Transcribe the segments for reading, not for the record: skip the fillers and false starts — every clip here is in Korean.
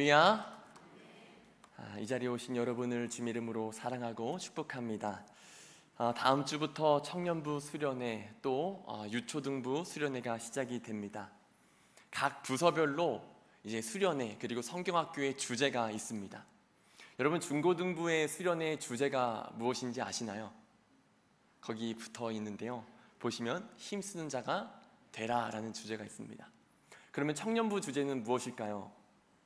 할렐루야. 이 자리에 오신 여러분을 주님 이름으로 사랑하고 축복합니다. 다음 주부터 청년부 수련회 또 유초등부 수련회가 시작이 됩니다. 각 부서별로 이제 수련회 그리고 성경학교의 주제가 있습니다. 여러분, 중고등부의 수련회 주제가 무엇인지 아시나요? 거기 붙어 있는데요, 보시면 힘쓰는 자가 되라 라는 주제가 있습니다. 그러면 청년부 주제는 무엇일까요?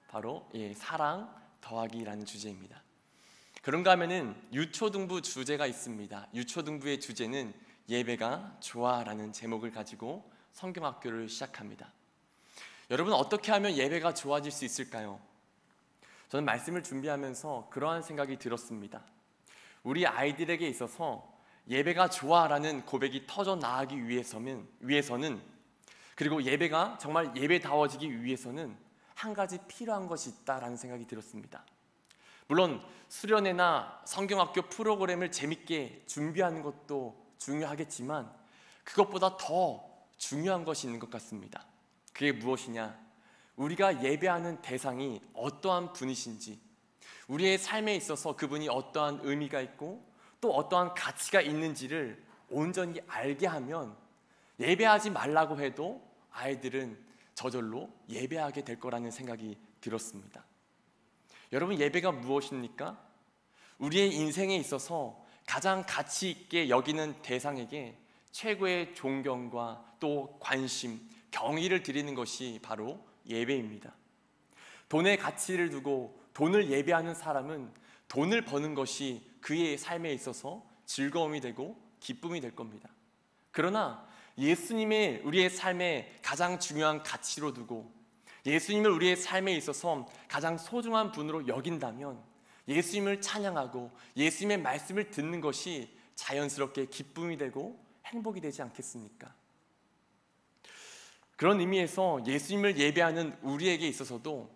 바로 사랑 더하기라는 주제입니다. 그런가 하면은 유초등부 주제가 있습니다. 유초등부의 주제는 예배가 좋아라는 제목을 가지고 성경학교를 시작합니다. 여러분, 어떻게 하면 예배가 좋아질 수 있을까요? 저는 말씀을 준비하면서 그러한 생각이 들었습니다. 우리 아이들에게 있어서 예배가 좋아라는 고백이 터져 나가기 위해서는 그리고 예배가 정말 예배다워지기 위해서는 한 가지 필요한 것이 있다라는 생각이 들었습니다. 물론 수련회나 성경학교 프로그램을 재밌게 준비하는 것도 중요하겠지만 그것보다 더 중요한 것이 있는 것 같습니다. 그게 무엇이냐? 우리가 예배하는 대상이 어떠한 분이신지, 우리의 삶에 있어서 그분이 어떠한 의미가 있고 또 어떠한 가치가 있는지를 온전히 알게 하면 예배하지 말라고 해도 아이들은 저절로 예배하게 될 거라는 생각이 들었습니다. 여러분, 예배가 무엇입니까? 우리의 인생에 있어서 가장 가치 있게 여기는 대상에게 최고의 존경과 또 관심, 경의를 드리는 것이 바로 예배입니다. 돈의 가치를 두고 돈을 예배하는 사람은 돈을 버는 것이 그의 삶에 있어서 즐거움이 되고 기쁨이 될 겁니다. 그러나 예수님의 우리의 삶에 가장 중요한 가치로 두고 예수님을 우리의 삶에 있어서 가장 소중한 분으로 여긴다면 예수님을 찬양하고 예수님의 말씀을 듣는 것이 자연스럽게 기쁨이 되고 행복이 되지 않겠습니까? 그런 의미에서 예수님을 예배하는 우리에게 있어서도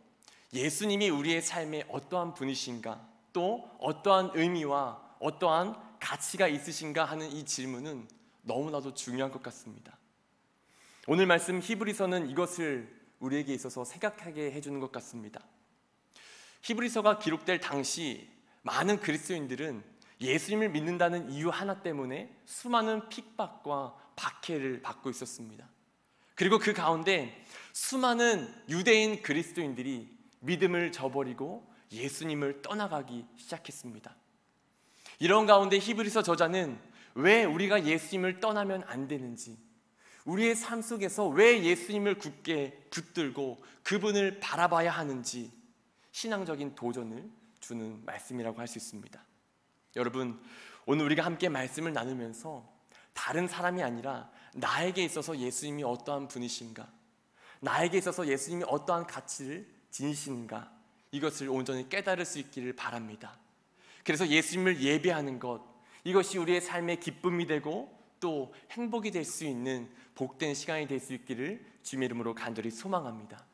예수님이 우리의 삶에 어떠한 분이신가, 또 어떠한 의미와 어떠한 가치가 있으신가 하는 이 질문은 너무나도 중요한 것 같습니다. 오늘 말씀 히브리서는 이것을 우리에게 있어서 생각하게 해주는 것 같습니다. 히브리서가 기록될 당시 많은 그리스도인들은 예수님을 믿는다는 이유 하나 때문에 수많은 핍박과 박해를 받고 있었습니다. 그리고 그 가운데 수많은 유대인 그리스도인들이 믿음을 저버리고 예수님을 떠나가기 시작했습니다. 이런 가운데 히브리서 저자는 왜 우리가 예수님을 떠나면 안 되는지, 우리의 삶 속에서 왜 예수님을 굳게 붙들고 그분을 바라봐야 하는지 신앙적인 도전을 주는 말씀이라고 할 수 있습니다. 여러분, 오늘 우리가 함께 말씀을 나누면서 다른 사람이 아니라 나에게 있어서 예수님이 어떠한 분이신가, 나에게 있어서 예수님이 어떠한 가치를 지니시는가, 이것을 온전히 깨달을 수 있기를 바랍니다. 그래서 예수님을 예배하는 것, 이것이 우리의 삶의 기쁨이 되고 또 행복이 될 수 있는 복된 시간이 될 수 있기를 주님의 이름으로 간절히 소망합니다.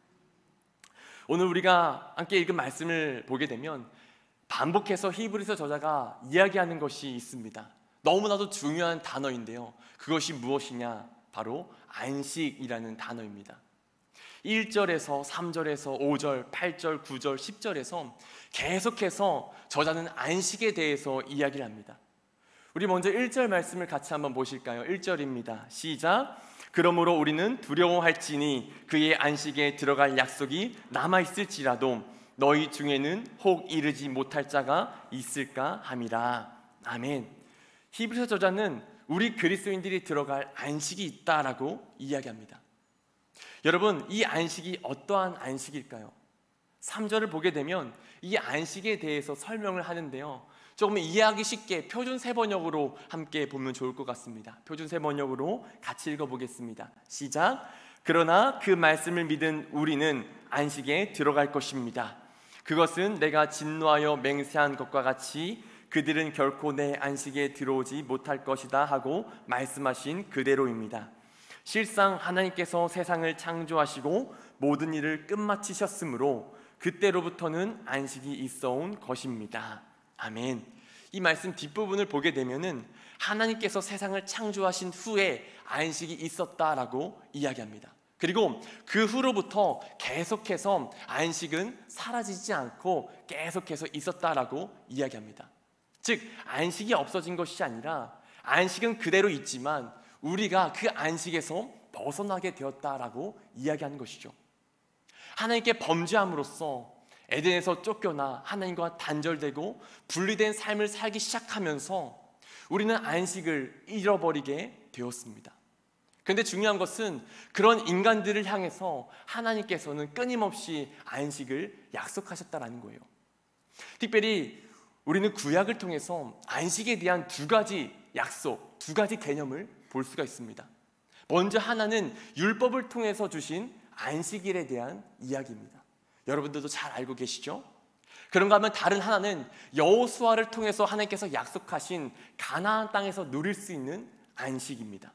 오늘 우리가 함께 읽은 말씀을 보게 되면 반복해서 히브리서 저자가 이야기하는 것이 있습니다. 너무나도 중요한 단어인데요, 그것이 무엇이냐? 바로 안식이라는 단어입니다. 1절에서 3절에서 5절, 8절, 9절, 10절에서 계속해서 저자는 안식에 대해서 이야기를 합니다. 우리 먼저 1절 말씀을 같이 한번 보실까요? 1절입니다. 시작. 그러므로 우리는 두려워할지니 그의 안식에 들어갈 약속이 남아있을지라도 너희 중에는 혹 이르지 못할 자가 있을까 함이라. 아멘. 히브리서 저자는 우리 그리스도인들이 들어갈 안식이 있다라고 이야기합니다. 여러분, 이 안식이 어떠한 안식일까요? 3절을 보게 되면 이 안식에 대해서 설명을 하는데요, 조금 이해하기 쉽게 표준 세번역으로 함께 보면 좋을 것 같습니다. 표준 세번역으로 같이 읽어보겠습니다. 시작. 그러나 그 말씀을 믿은 우리는 안식에 들어갈 것입니다. 그것은 내가 진노하여 맹세한 것과 같이 그들은 결코 내 안식에 들어오지 못할 것이다 하고 말씀하신 그대로입니다. 실상 하나님께서 세상을 창조하시고 모든 일을 끝마치셨으므로 그때로부터는 안식이 있어온 것입니다. 아멘. 이 말씀 뒷부분을 보게 되면은 하나님께서 세상을 창조하신 후에 안식이 있었다라고 이야기합니다. 그리고 그 후로부터 계속해서 안식은 사라지지 않고 계속해서 있었다라고 이야기합니다. 즉 안식이 없어진 것이 아니라 안식은 그대로 있지만 우리가 그 안식에서 벗어나게 되었다라고 이야기하는 것이죠. 하나님께 범죄함으로써 에덴에서 쫓겨나 하나님과 단절되고 분리된 삶을 살기 시작하면서 우리는 안식을 잃어버리게 되었습니다. 그런데 중요한 것은 그런 인간들을 향해서 하나님께서는 끊임없이 안식을 약속하셨다라는 거예요. 특별히 우리는 구약을 통해서 안식에 대한 두 가지 약속, 두 가지 개념을 볼 수가 있습니다. 먼저 하나는 율법을 통해서 주신 안식일에 대한 이야기입니다. 여러분들도 잘 알고 계시죠? 그런가 하면 다른 하나는 여호수아를 통해서 하나님께서 약속하신 가나안 땅에서 누릴 수 있는 안식입니다.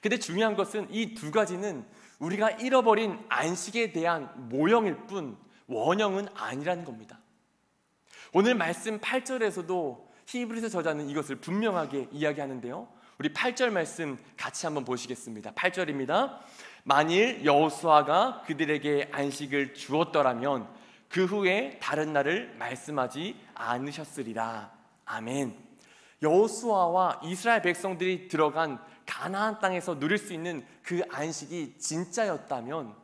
근데 중요한 것은 이 두 가지는 우리가 잃어버린 안식에 대한 모형일 뿐 원형은 아니라는 겁니다. 오늘 말씀 8절에서도 히브리서 저자는 이것을 분명하게 이야기하는데요. 우리 8절 말씀 같이 한번 보시겠습니다. 8절입니다. 만일 여호수아가 그들에게 안식을 주었더라면 그 후에 다른 날을 말씀하지 않으셨으리라. 아멘. 여호수아와 이스라엘 백성들이 들어간 가나안 땅에서 누릴 수 있는 그 안식이 진짜였다면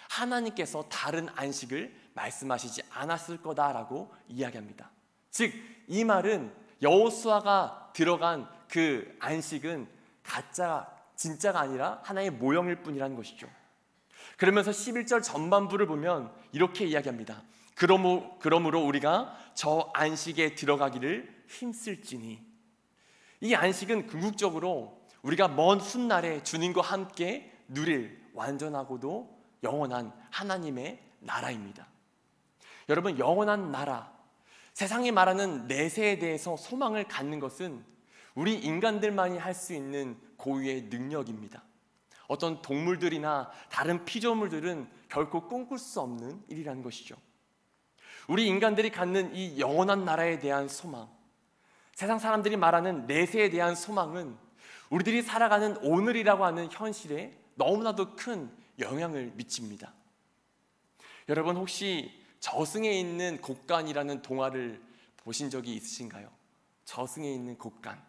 하나님께서 다른 안식을 말씀하시지 않았을 거다라고 이야기합니다. 즉 이 말은 여호수아가 들어간 그 안식은 진짜가 아니라 하나의 모형일 뿐이라는 것이죠. 그러면서 11절 전반부를 보면 이렇게 이야기합니다. 그러므로 우리가 저 안식에 들어가기를 힘쓸지니. 이 안식은 궁극적으로 우리가 먼 훗날에 주님과 함께 누릴 완전하고도 영원한 하나님의 나라입니다. 여러분, 영원한 나라, 세상이 말하는 내세에 대해서 소망을 갖는 것은 우리 인간들만이 할 수 있는 고유의 능력입니다. 어떤 동물들이나 다른 피조물들은 결코 꿈꿀 수 없는 일이라는 것이죠. 우리 인간들이 갖는 이 영원한 나라에 대한 소망, 세상 사람들이 말하는 내세에 대한 소망은 우리들이 살아가는 오늘이라고 하는 현실에 너무나도 큰 영향을 미칩니다. 여러분, 혹시 저승에 있는 곡간이라는 동화를 보신 적이 있으신가요? 저승에 있는 곡간.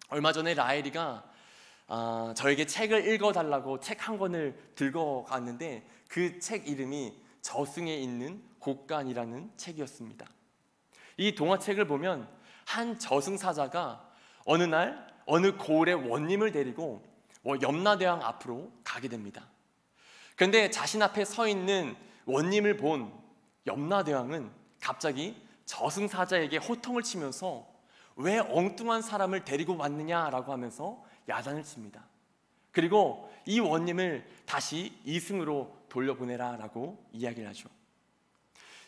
얼마 전에 라엘이가 저에게 책을 읽어달라고 책 한 권을 들고 갔는데 그 책 이름이 저승에 있는 곡간이라는 책이었습니다. 이 동화책을 보면 한 저승사자가 어느 날 어느 고을의 원님을 데리고 염라대왕 앞으로 가게 됩니다. 그런데 자신 앞에 서 있는 원님을 본 염라대왕은 갑자기 저승사자에게 호통을 치면서 왜 엉뚱한 사람을 데리고 왔느냐라고 하면서 야단을 칩니다. 그리고 이 원님을 다시 이승으로 돌려보내라 라고 이야기를 하죠.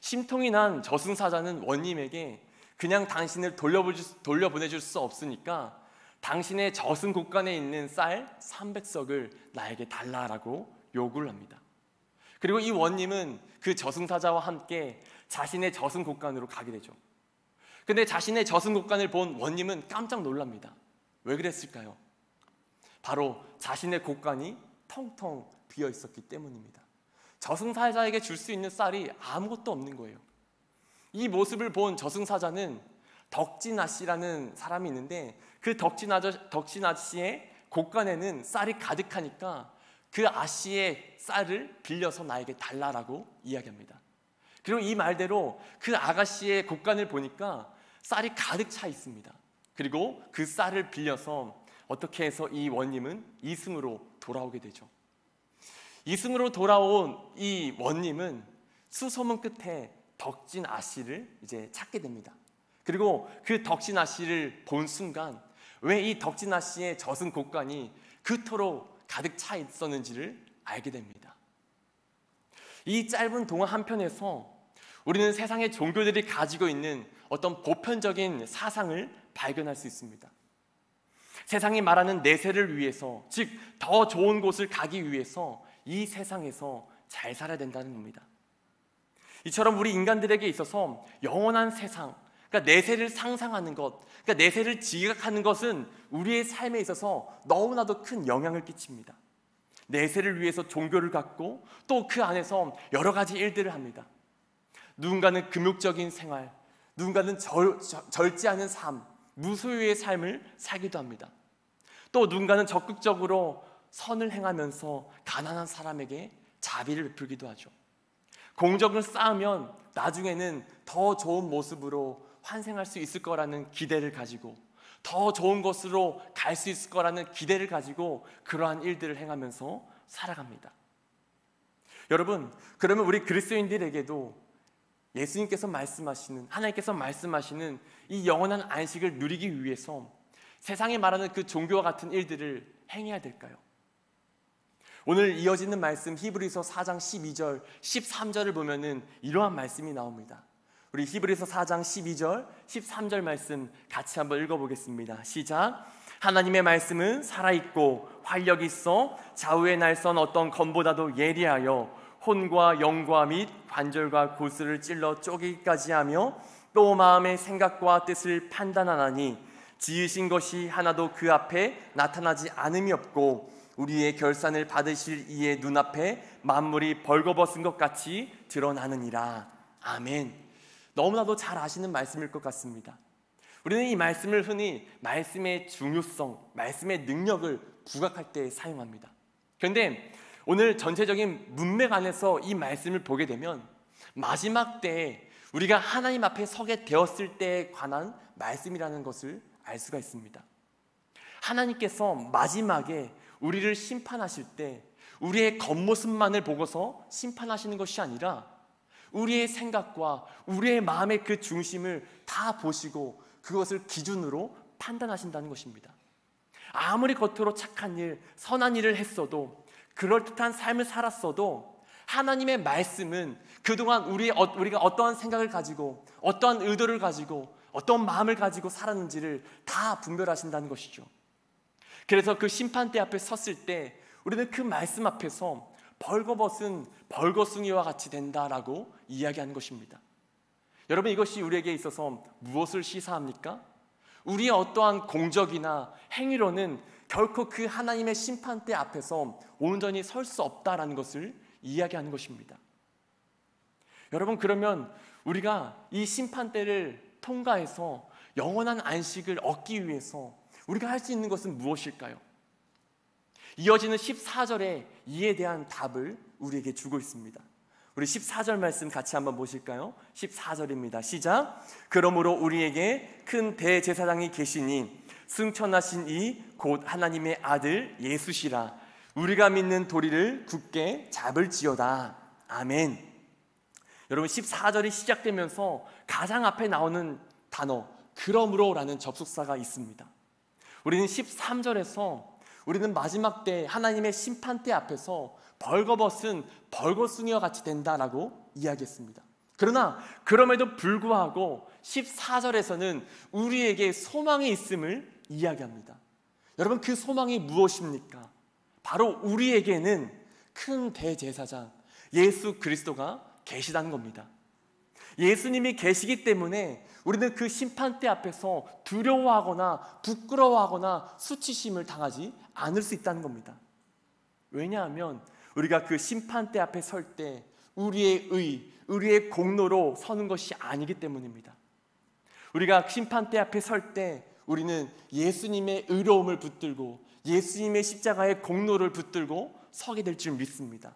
심통이 난 저승사자는 원님에게 그냥 당신을 돌려보내줄 수 없으니까 당신의 저승 곡간에 있는 쌀 300석을 나에게 달라라고 요구를 합니다. 그리고 이 원님은 그 저승사자와 함께 자신의 저승 곡간으로 가게 되죠. 근데 자신의 저승 곡간을 본 원님은 깜짝 놀랍니다. 왜 그랬을까요? 바로 자신의 곡간이 텅텅 비어 있었기 때문입니다. 저승사자에게 줄 수 있는 쌀이 아무것도 없는 거예요. 이 모습을 본 저승사자는 덕진아씨라는 사람이 있는데 그 덕진아씨의 곡간에는 쌀이 가득하니까 그 아씨의 쌀을 빌려서 나에게 달라라고 이야기합니다. 그리고 이 말대로 그 아가씨의 곡간을 보니까 쌀이 가득 차 있습니다. 그리고 그 쌀을 빌려서 어떻게 해서 이 원님은 이승으로 돌아오게 되죠. 이승으로 돌아온 이 원님은 수소문 끝에 덕진 아씨를 이제 찾게 됩니다. 그리고 그 덕진 아씨를 본 순간 왜 이 덕진 아씨의 저승 곡간이 그토록 가득 차 있었는지를 알게 됩니다. 이 짧은 동화 한편에서 우리는 세상의 종교들이 가지고 있는 어떤 보편적인 사상을 발견할 수 있습니다. 세상이 말하는 내세를 위해서, 즉 더 좋은 곳을 가기 위해서 이 세상에서 잘 살아야 된다는 겁니다. 이처럼 우리 인간들에게 있어서 영원한 세상, 그러니까 내세를 상상하는 것, 그러니까 내세를 지각하는 것은 우리의 삶에 있어서 너무나도 큰 영향을 끼칩니다. 내세를 위해서 종교를 갖고 또 그 안에서 여러 가지 일들을 합니다. 누군가는 금욕적인 생활, 누군가는 절제하는 삶, 무소유의 삶을 살기도 합니다. 또 누군가는 적극적으로 선을 행하면서 가난한 사람에게 자비를 베풀기도 하죠. 공적을 쌓으면 나중에는 더 좋은 모습으로 환생할 수 있을 거라는 기대를 가지고, 더 좋은 곳으로 갈 수 있을 거라는 기대를 가지고 그러한 일들을 행하면서 살아갑니다. 여러분, 그러면 우리 그리스도인들에게도 예수님께서 말씀하시는, 하나님께서 말씀하시는 이 영원한 안식을 누리기 위해서 세상에 말하는 그 종교와 같은 일들을 행해야 될까요? 오늘 이어지는 말씀 히브리서 4장 12절, 13절을 보면은 이러한 말씀이 나옵니다. 우리 히브리서 4장 12절, 13절 말씀 같이 한번 읽어보겠습니다. 시작. 하나님의 말씀은 살아있고 활력이 있어 좌우의 날선 어떤 검보다도 예리하여 혼과 영과 및 관절과 골수를 찔러 쪼개기까지 하며 또 마음의 생각과 뜻을 판단하나니 지으신 것이 하나도 그 앞에 나타나지 않음이 없고 우리의 결산을 받으실 이의 눈앞에 만물이 벌거벗은 것 같이 드러나느니라. 아멘. 너무나도 잘 아시는 말씀일 것 같습니다. 우리는 이 말씀을 흔히 말씀의 중요성, 말씀의 능력을 부각할 때 사용합니다. 그런데 오늘 전체적인 문맥 안에서 이 말씀을 보게 되면 마지막 때에 우리가 하나님 앞에 서게 되었을 때에 관한 말씀이라는 것을 알 수가 있습니다. 하나님께서 마지막에 우리를 심판하실 때 우리의 겉모습만을 보고서 심판하시는 것이 아니라 우리의 생각과 우리의 마음의 그 중심을 다 보시고 그것을 기준으로 판단하신다는 것입니다. 아무리 겉으로 착한 일, 선한 일을 했어도, 그럴듯한 삶을 살았어도 하나님의 말씀은 그동안 우리가 어떠한 생각을 가지고 어떠한 의도를 가지고 어떤 마음을 가지고 살았는지를 다 분별하신다는 것이죠. 그래서 그 심판대 앞에 섰을 때 우리는 그 말씀 앞에서 벌거벗은 벌거숭이와 같이 된다라고 이야기하는 것입니다. 여러분, 이것이 우리에게 있어서 무엇을 시사합니까? 우리의 어떠한 공적이나 행위로는 결코 그 하나님의 심판대 앞에서 온전히 설 수 없다라는 것을 이야기하는 것입니다. 여러분, 그러면 우리가 이 심판대를 통과해서 영원한 안식을 얻기 위해서 우리가 할 수 있는 것은 무엇일까요? 이어지는 14절에 이에 대한 답을 우리에게 주고 있습니다. 우리 14절 말씀 같이 한번 보실까요? 14절입니다. 시작. 그러므로 우리에게 큰 대제사장이 계시니 승천하신 이 곧 하나님의 아들 예수시라. 우리가 믿는 도리를 굳게 잡을지어다. 아멘. 여러분, 14절이 시작되면서 가장 앞에 나오는 단어 그러므로라는 접속사가 있습니다. 우리는 13절에서 우리는 마지막 때 하나님의 심판대 앞에서 벌거벗은 벌거숭이와 같이 된다라고 이야기했습니다. 그러나 그럼에도 불구하고 14절에서는 우리에게 소망이 있음을 이야기합니다. 여러분, 그 소망이 무엇입니까? 바로 우리에게는 큰 대제사장 예수 그리스도가 계시다는 겁니다. 예수님이 계시기 때문에 우리는 그 심판대 앞에서 두려워하거나 부끄러워하거나 수치심을 당하지 않을 수 있다는 겁니다. 왜냐하면 우리가 그 심판대 앞에 설 때 우리의 의, 우리의 공로로 서는 것이 아니기 때문입니다. 우리가 심판대 앞에 설 때 우리는 예수님의 의로움을 붙들고 예수님의 십자가의 공로를 붙들고 서게 될 줄 믿습니다.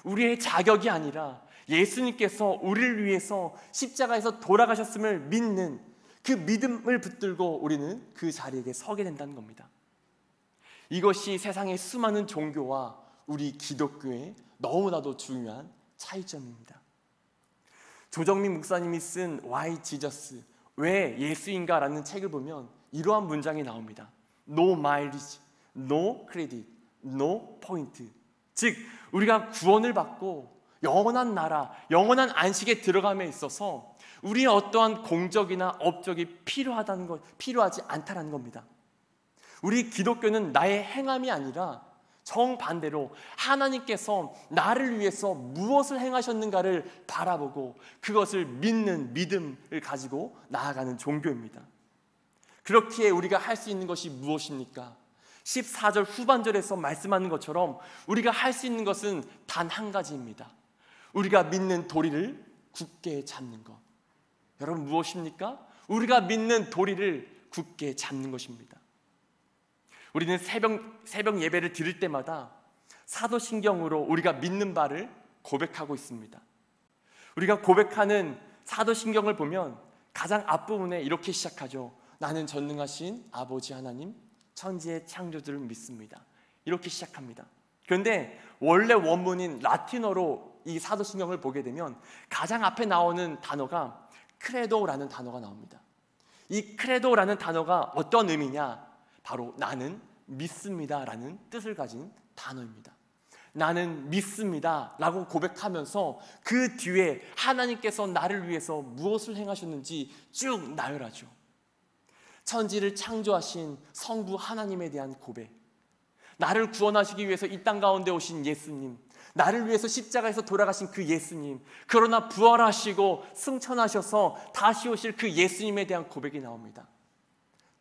우리의 자격이 아니라 예수님께서 우리를 위해서 십자가에서 돌아가셨음을 믿는 그 믿음을 붙들고 우리는 그 자리에 서게 된다는 겁니다. 이것이 세상의 수많은 종교와 우리 기독교의 너무나도 중요한 차이점입니다. 조정민 목사님이 쓴 Why Jesus? 왜 예수인가? 라는 책을 보면 이러한 문장이 나옵니다. No mileage, no credit, no point. 즉, 우리가 구원을 받고 영원한 나라, 영원한 안식에 들어감에 있어서 우리의 어떠한 공적이나 업적이 필요하지 않다는 겁니다. 우리 기독교는 나의 행함이 아니라 정반대로 하나님께서 나를 위해서 무엇을 행하셨는가를 바라보고 그것을 믿는 믿음을 가지고 나아가는 종교입니다. 그렇기에 우리가 할 수 있는 것이 무엇입니까? 14절 후반절에서 말씀하는 것처럼 우리가 할 수 있는 것은 단 한 가지입니다. 우리가 믿는 도리를 굳게 잡는 것. 여러분, 무엇입니까? 우리가 믿는 도리를 굳게 잡는 것입니다. 우리는 새벽 예배를 드릴 때마다 사도신경으로 우리가 믿는 바를 고백하고 있습니다. 우리가 고백하는 사도신경을 보면 가장 앞부분에 이렇게 시작하죠. 나는 전능하신 아버지 하나님, 천지의 창조주를 믿습니다. 이렇게 시작합니다. 그런데 원래 원문인 라틴어로 이 사도신경을 보게 되면 가장 앞에 나오는 단어가 크레도라는 단어가 나옵니다. 이 크레도라는 단어가 어떤 의미냐? 바로 나는 믿습니다 라는 뜻을 가진 단어입니다. 나는 믿습니다 라고 고백하면서 그 뒤에 하나님께서 나를 위해서 무엇을 행하셨는지 쭉 나열하죠. 천지를 창조하신 성부 하나님에 대한 고백, 나를 구원하시기 위해서 이 땅 가운데 오신 예수님, 나를 위해서 십자가에서 돌아가신 그 예수님, 그러나 부활하시고 승천하셔서 다시 오실 그 예수님에 대한 고백이 나옵니다.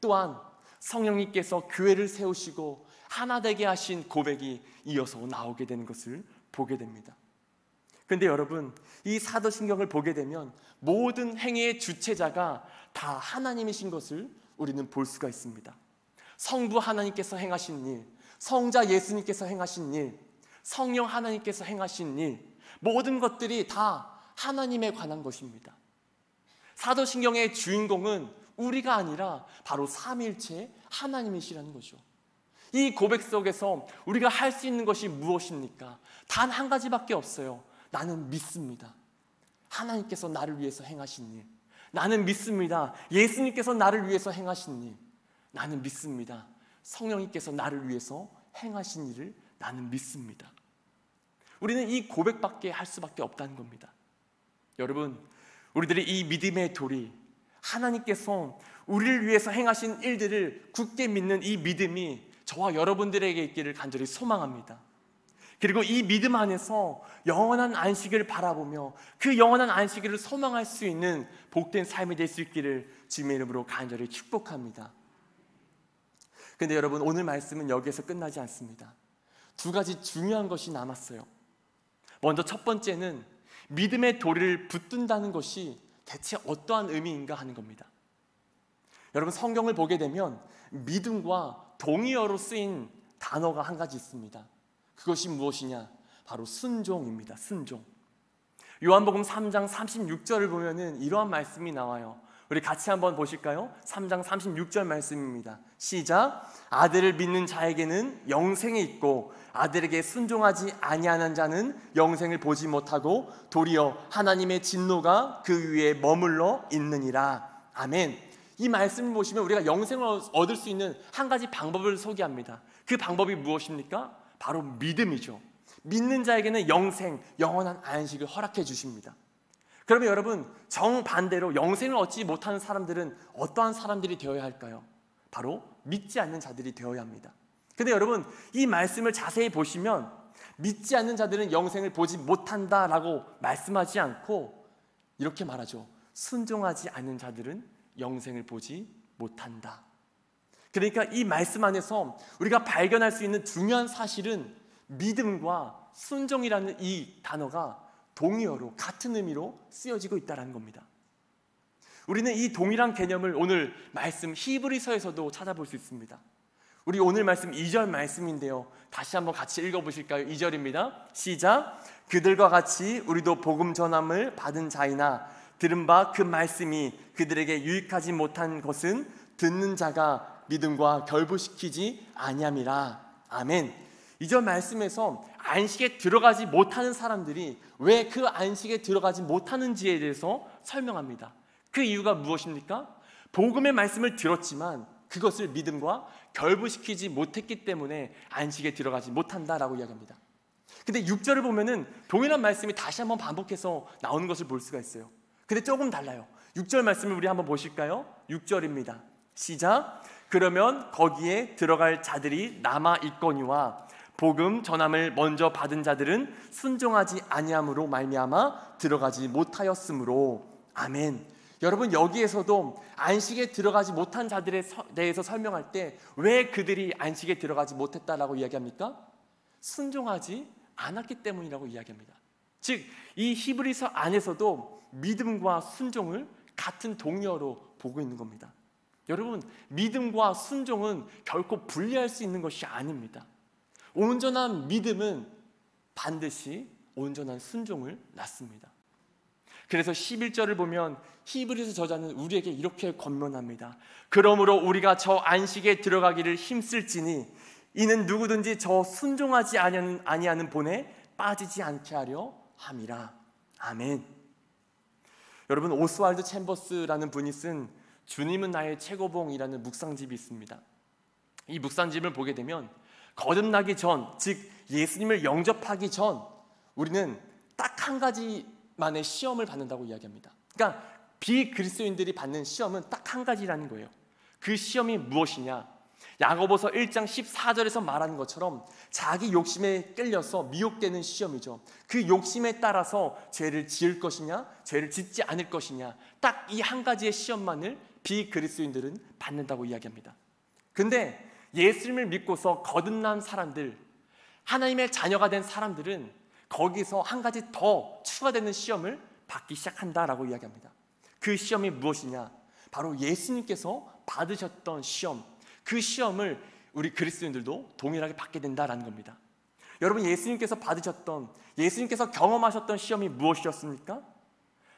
또한 성령님께서 교회를 세우시고 하나 되게 하신 고백이 이어서 나오게 되는 것을 보게 됩니다. 그런데 여러분, 이 사도신경을 보게 되면 모든 행위의 주체자가 다 하나님이신 것을 우리는 볼 수가 있습니다. 성부 하나님께서 행하신 일, 성자 예수님께서 행하신 일, 성령 하나님께서 행하신 일, 모든 것들이 다 하나님에 관한 것입니다. 사도신경의 주인공은 우리가 아니라 바로 삼위일체 하나님이시라는 거죠. 이 고백 속에서 우리가 할 수 있는 것이 무엇입니까? 단 한 가지밖에 없어요. 나는 믿습니다. 하나님께서 나를 위해서 행하신 일. 나는 믿습니다. 예수님께서 나를 위해서 행하신 일. 나는 믿습니다. 성령님께서 나를 위해서 행하신 일을 나는 믿습니다. 우리는 이 고백밖에 할 수밖에 없다는 겁니다. 여러분, 우리들이 이 믿음의 도리, 하나님께서 우리를 위해서 행하신 일들을 굳게 믿는 이 믿음이 저와 여러분들에게 있기를 간절히 소망합니다. 그리고 이 믿음 안에서 영원한 안식을 바라보며 그 영원한 안식을 소망할 수 있는 복된 삶이 될 수 있기를 주님의 이름으로 간절히 축복합니다. 그런데 여러분, 오늘 말씀은 여기에서 끝나지 않습니다. 두 가지 중요한 것이 남았어요. 먼저 첫 번째는 믿음의 도리를 붙든다는 것이 대체 어떠한 의미인가 하는 겁니다. 여러분, 성경을 보게 되면 믿음과 동의어로 쓰인 단어가 한 가지 있습니다. 그것이 무엇이냐? 바로 순종입니다. 순종. 요한복음 3장 36절을 보면은 이러한 말씀이 나와요. 우리 같이 한번 보실까요? 3장 36절 말씀입니다. 시작. 아들을 믿는 자에게는 영생이 있고 아들에게 순종하지 아니하는 자는 영생을 보지 못하고 도리어 하나님의 진노가 그 위에 머물러 있느니라. 아멘. 이 말씀을 보시면 우리가 영생을 얻을 수 있는 한 가지 방법을 소개합니다. 그 방법이 무엇입니까? 바로 믿음이죠. 믿는 자에게는 영생, 영원한 안식을 허락해 주십니다. 그러면 여러분, 정반대로 영생을 얻지 못하는 사람들은 어떠한 사람들이 되어야 할까요? 바로 믿지 않는 자들이 되어야 합니다. 근데 여러분, 이 말씀을 자세히 보시면 믿지 않는 자들은 영생을 보지 못한다라고 말씀하지 않고 이렇게 말하죠. 순종하지 않는 자들은 영생을 보지 못한다. 그러니까 이 말씀 안에서 우리가 발견할 수 있는 중요한 사실은 믿음과 순종이라는 이 단어가 동의어로 같은 의미로 쓰여지고 있다는 겁니다. 우리는 이 동일한 개념을 오늘 말씀 히브리서에서도 찾아볼 수 있습니다. 우리 오늘 말씀 2절 말씀인데요, 다시 한번 같이 읽어보실까요? 2절입니다. 시작. 그들과 같이 우리도 복음 전함을 받은 자이나 들은 바 그 말씀이 그들에게 유익하지 못한 것은 듣는 자가 믿음과 결부시키지 아니함이라. 아멘. 2절 말씀에서 안식에 들어가지 못하는 사람들이 왜 그 안식에 들어가지 못하는지에 대해서 설명합니다. 그 이유가 무엇입니까? 복음의 말씀을 들었지만 그것을 믿음과 결부시키지 못했기 때문에 안식에 들어가지 못한다라고 이야기합니다. 근데 6절을 보면은 동일한 말씀이 다시 한번 반복해서 나오는 것을 볼 수가 있어요. 근데 조금 달라요. 6절 말씀을 우리 한번 보실까요? 6절입니다. 시작. 그러면 거기에 들어갈 자들이 남아 있거니와 복음 전함을 먼저 받은 자들은 순종하지 아니함으로 말미암아 들어가지 못하였으므로. 아멘. 여러분, 여기에서도 안식에 들어가지 못한 자들에 대해서 설명할 때 왜 그들이 안식에 들어가지 못했다라고 이야기합니까? 순종하지 않았기 때문이라고 이야기합니다. 즉, 이 히브리서 안에서도 믿음과 순종을 같은 동료로 보고 있는 겁니다. 여러분, 믿음과 순종은 결코 분리할 수 있는 것이 아닙니다. 온전한 믿음은 반드시 온전한 순종을 낳습니다. 그래서 11절을 보면 히브리서 저자는 우리에게 이렇게 권면합니다. 그러므로 우리가 저 안식에 들어가기를 힘쓸지니 이는 누구든지 저 순종하지 아니하는 본에 빠지지 않게 하려 함이라. 아멘. 여러분, 오스왈드 챔버스라는 분이 쓴 주님은 나의 최고봉이라는 묵상집이 있습니다. 이 묵상집을 보게 되면 거듭나기 전, 즉 예수님을 영접하기 전 우리는 딱 한 가지만의 시험을 받는다고 이야기합니다. 그러니까 비그리스도인들이 받는 시험은 딱 한 가지라는 거예요. 그 시험이 무엇이냐? 야고보서 1장 14절에서 말하는 것처럼 자기 욕심에 끌려서 미혹되는 시험이죠. 그 욕심에 따라서 죄를 지을 것이냐, 죄를 짓지 않을 것이냐, 딱 이 한 가지의 시험만을 비그리스도인들은 받는다고 이야기합니다. 근데 예수님을 믿고서 거듭난 사람들, 하나님의 자녀가 된 사람들은 거기서 한 가지 더 추가되는 시험을 받기 시작한다라고 이야기합니다. 그 시험이 무엇이냐? 바로 예수님께서 받으셨던 시험, 그 시험을 우리 그리스도인들도 동일하게 받게 된다라는 겁니다. 여러분, 예수님께서 경험하셨던 시험이 무엇이었습니까?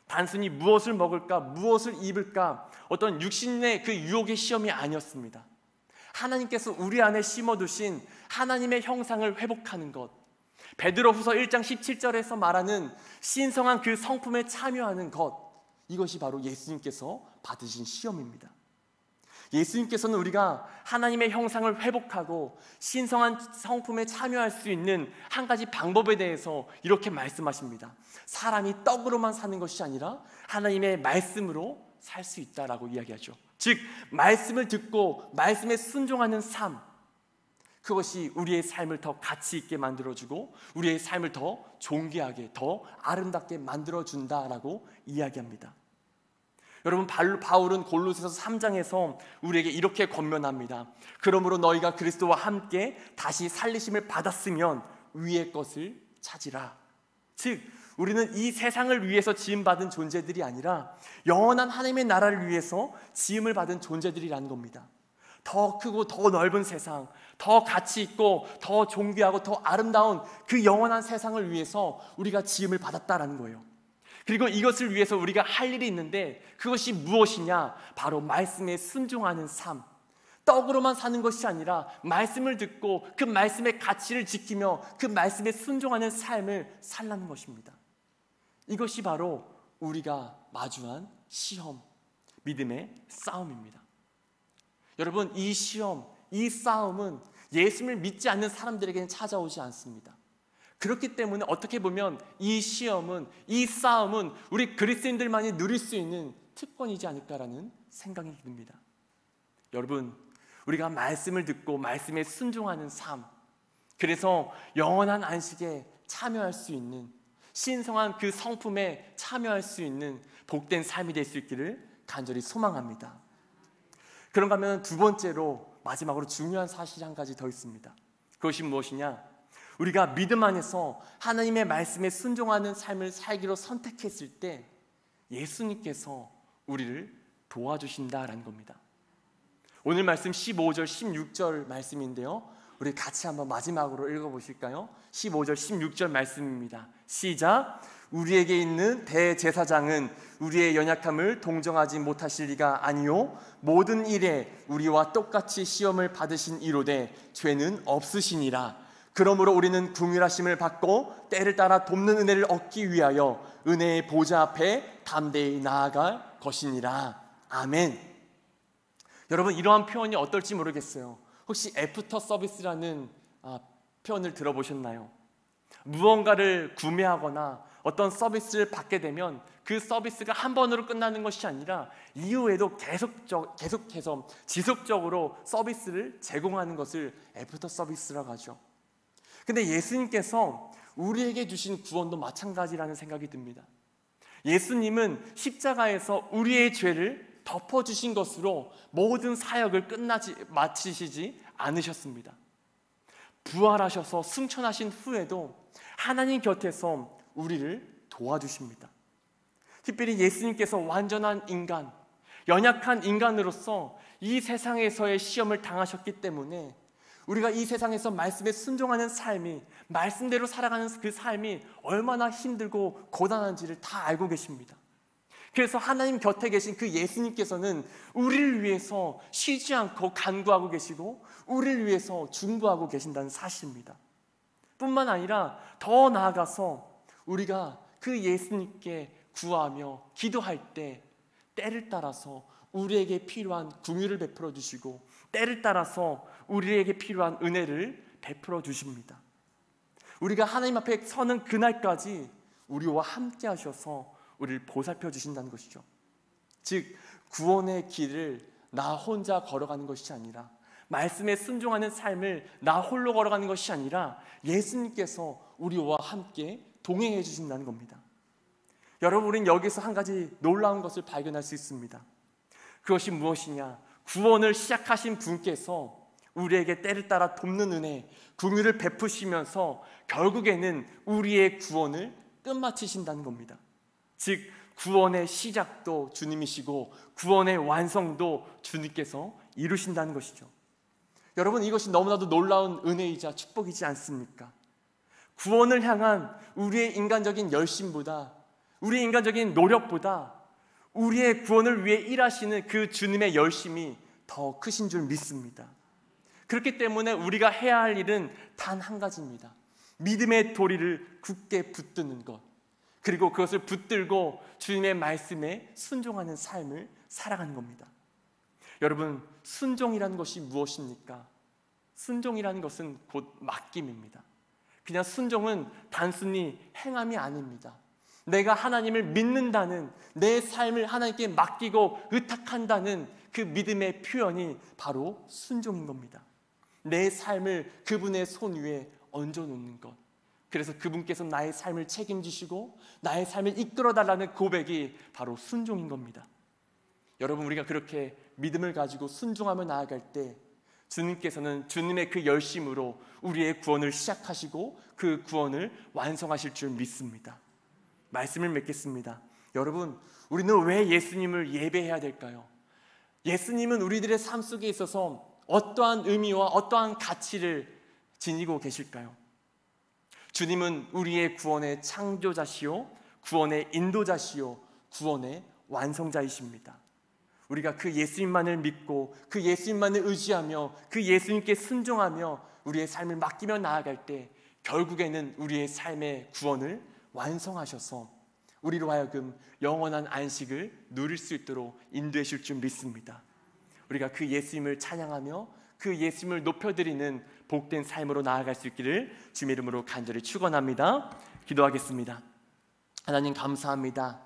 단순히 무엇을 먹을까, 무엇을 입을까, 어떤 육신의 그 유혹의 시험이 아니었습니다. 하나님께서 우리 안에 심어두신 하나님의 형상을 회복하는 것, 베드로후서 1장 17절에서 말하는 신성한 그 성품에 참여하는 것, 이것이 바로 예수님께서 받으신 시험입니다. 예수님께서는 우리가 하나님의 형상을 회복하고 신성한 성품에 참여할 수 있는 한 가지 방법에 대해서 이렇게 말씀하십니다. 사람이 떡으로만 사는 것이 아니라 하나님의 말씀으로 살 수 있다라고 이야기하죠. 즉, 말씀을 듣고 말씀에 순종하는 삶, 그것이 우리의 삶을 더 가치 있게 만들어주고 우리의 삶을 더 존귀하게, 더 아름답게 만들어준다라고 이야기합니다. 여러분, 바울은 골로새서 3장에서 우리에게 이렇게 권면합니다. 그러므로 너희가 그리스도와 함께 다시 살리심을 받았으면 위의 것을 찾으라. 즉, 우리는 이 세상을 위해서 지음받은 존재들이 아니라 영원한 하나님의 나라를 위해서 지음을 받은 존재들이라는 겁니다. 더 크고 더 넓은 세상, 더 가치 있고 더 존귀하고 더 아름다운 그 영원한 세상을 위해서 우리가 지음을 받았다라는 거예요. 그리고 이것을 위해서 우리가 할 일이 있는데 그것이 무엇이냐? 바로 말씀에 순종하는 삶. 떡으로만 사는 것이 아니라 말씀을 듣고 그 말씀의 가치를 지키며 그 말씀에 순종하는 삶을 살라는 것입니다. 이것이 바로 우리가 마주한 시험, 믿음의 싸움입니다. 여러분, 이 시험, 이 싸움은 예수님을 믿지 않는 사람들에게는 찾아오지 않습니다. 그렇기 때문에 어떻게 보면 이 시험은, 이 싸움은 우리 그리스도인들만이 누릴 수 있는 특권이지 않을까라는 생각이 듭니다. 여러분, 우리가 말씀을 듣고 말씀에 순종하는 삶, 그래서 영원한 안식에 참여할 수 있는, 신성한 그 성품에 참여할 수 있는 복된 삶이 될 수 있기를 간절히 소망합니다. 그런가 하면 두 번째로, 마지막으로 중요한 사실이 한 가지 더 있습니다. 그것이 무엇이냐? 우리가 믿음 안에서 하나님의 말씀에 순종하는 삶을 살기로 선택했을 때 예수님께서 우리를 도와주신다라는 겁니다. 오늘 말씀 15절, 16절 말씀인데요, 우리 같이 한번 마지막으로 읽어보실까요? 15절, 16절 말씀입니다. 시작! 우리에게 있는 대제사장은 우리의 연약함을 동정하지 못하실 리가 아니요 모든 일에 우리와 똑같이 시험을 받으신 이로되 죄는 없으시니라. 그러므로 우리는 긍휼하심을 받고 때를 따라 돕는 은혜를 얻기 위하여 은혜의 보좌 앞에 담대히 나아갈 것이니라. 아멘. 여러분, 이러한 표현이 어떨지 모르겠어요. 혹시 애프터 서비스라는 표현을 들어보셨나요? 무언가를 구매하거나 어떤 서비스를 받게 되면 그 서비스가 한 번으로 끝나는 것이 아니라 이후에도 계속해서 지속적으로 서비스를 제공하는 것을 애프터 서비스라고 하죠. 근데 예수님께서 우리에게 주신 구원도 마찬가지라는 생각이 듭니다. 예수님은 십자가에서 우리의 죄를 덮어주신 것으로 모든 사역을 마치시지 않으셨습니다. 부활하셔서 승천하신 후에도 하나님 곁에서 우리를 도와주십니다. 특별히 예수님께서 완전한 인간, 연약한 인간으로서 이 세상에서의 시험을 당하셨기 때문에 우리가 이 세상에서 말씀에 순종하는 삶이, 말씀대로 살아가는 그 삶이 얼마나 힘들고 고단한지를 다 알고 계십니다. 그래서 하나님 곁에 계신 그 예수님께서는 우리를 위해서 쉬지 않고 간구하고 계시고 우리를 위해서 중보하고 계신다는 사실입니다. 뿐만 아니라 더 나아가서 우리가 그 예수님께 구하며 기도할 때 때를 따라서 우리에게 필요한 긍휼을 베풀어 주시고 때를 따라서 우리에게 필요한 은혜를 베풀어 주십니다. 우리가 하나님 앞에 서는 그날까지 우리와 함께 하셔서 우리를 보살펴 주신다는 것이죠. 즉 구원의 길을 나 혼자 걸어가는 것이 아니라, 말씀에 순종하는 삶을 나 홀로 걸어가는 것이 아니라 예수님께서 우리와 함께 동행해 주신다는 겁니다. 여러분, 우리는 여기서 한 가지 놀라운 것을 발견할 수 있습니다. 그것이 무엇이냐? 구원을 시작하신 분께서 우리에게 때를 따라 돕는 은혜, 긍휼을 베푸시면서 결국에는 우리의 구원을 끝마치신다는 겁니다. 즉 구원의 시작도 주님이시고 구원의 완성도 주님께서 이루신다는 것이죠. 여러분, 이것이 너무나도 놀라운 은혜이자 축복이지 않습니까? 구원을 향한 우리의 인간적인 열심보다, 우리의 인간적인 노력보다 우리의 구원을 위해 일하시는 그 주님의 열심이 더 크신 줄 믿습니다. 그렇기 때문에 우리가 해야 할 일은 단 한 가지입니다. 믿음의 도리를 굳게 붙드는 것, 그리고 그것을 붙들고 주님의 말씀에 순종하는 삶을 살아가는 겁니다. 여러분, 순종이라는 것이 무엇입니까? 순종이라는 것은 곧 맡김입니다. 그냥 순종은 단순히 행함이 아닙니다. 내가 하나님을 믿는다는, 내 삶을 하나님께 맡기고 의탁한다는 그 믿음의 표현이 바로 순종인 겁니다. 내 삶을 그분의 손 위에 얹어놓는 것, 그래서 그분께서 나의 삶을 책임지시고 나의 삶을 이끌어달라는 고백이 바로 순종인 겁니다. 여러분, 우리가 그렇게 믿음을 가지고 순종하며 나아갈 때 주님께서는 주님의 그 열심으로 우리의 구원을 시작하시고 그 구원을 완성하실 줄 믿습니다. 말씀을 맺겠습니다. 여러분, 우리는 왜 예수님을 예배해야 될까요? 예수님은 우리들의 삶 속에 있어서 어떠한 의미와 어떠한 가치를 지니고 계실까요? 주님은 우리의 구원의 창조자시요, 구원의 인도자시요, 구원의 완성자이십니다. 우리가 그 예수님만을 믿고 그 예수님만을 의지하며 그 예수님께 순종하며 우리의 삶을 맡기며 나아갈 때 결국에는 우리의 삶의 구원을 완성하셔서 우리로 하여금 영원한 안식을 누릴 수 있도록 인도해 주실 줄 믿습니다. 우리가 그 예수님을 찬양하며 그 예수님을 높여드리는 복된 삶으로 나아갈 수 있기를 주님의 이름으로 간절히 축원합니다. 기도하겠습니다. 하나님, 감사합니다.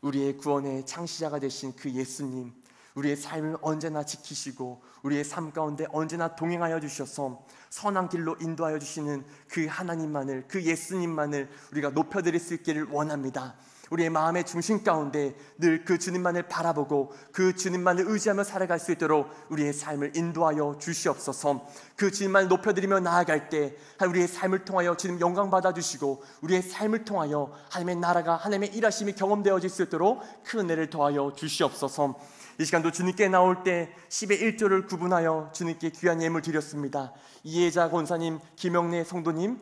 우리의 구원의 창시자가 되신 그 예수님, 우리의 삶을 언제나 지키시고 우리의 삶 가운데 언제나 동행하여 주셔서 선한 길로 인도하여 주시는 그 하나님만을, 그 예수님만을 우리가 높여드릴 수 있기를 원합니다. 우리의 마음의 중심 가운데 늘 그 주님만을 바라보고 그 주님만을 의지하며 살아갈 수 있도록 우리의 삶을 인도하여 주시옵소서. 그 주님만을 높여드리며 나아갈 때 우리의 삶을 통하여 주님 영광 받아주시고 우리의 삶을 통하여 하나님의 나라가, 하나님의 일하심이 경험되어질 수 있도록 큰 은혜를 더하여 주시옵소서. 이 시간도 주님께 나올 때 10의 1조를 구분하여 주님께 귀한 예물 드렸습니다. 이혜자 권사님, 김영래 성도님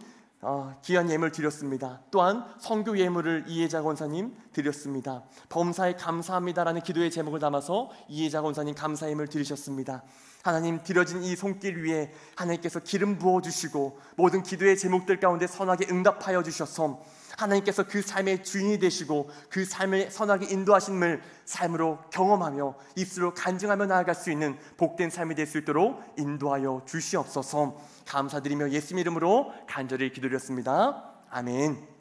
귀한 예물 드렸습니다. 또한 선교 예물을 이혜자 권사님 드렸습니다. 범사에 감사합니다라는 기도의 제목을 담아서 이혜자 권사님 감사 예물 드리셨습니다. 하나님, 드려진 이 손길 위에 하나님께서 기름 부어주시고 모든 기도의 제목들 가운데 선하게 응답하여 주셔서 하나님께서 그 삶의 주인이 되시고 그 삶을 선하게 인도하심을 삶으로 경험하며 입술로 간증하며 나아갈 수 있는 복된 삶이 될 수 있도록 인도하여 주시옵소서. 감사드리며 예수님 이름으로 간절히 기도드렸습니다. 아멘.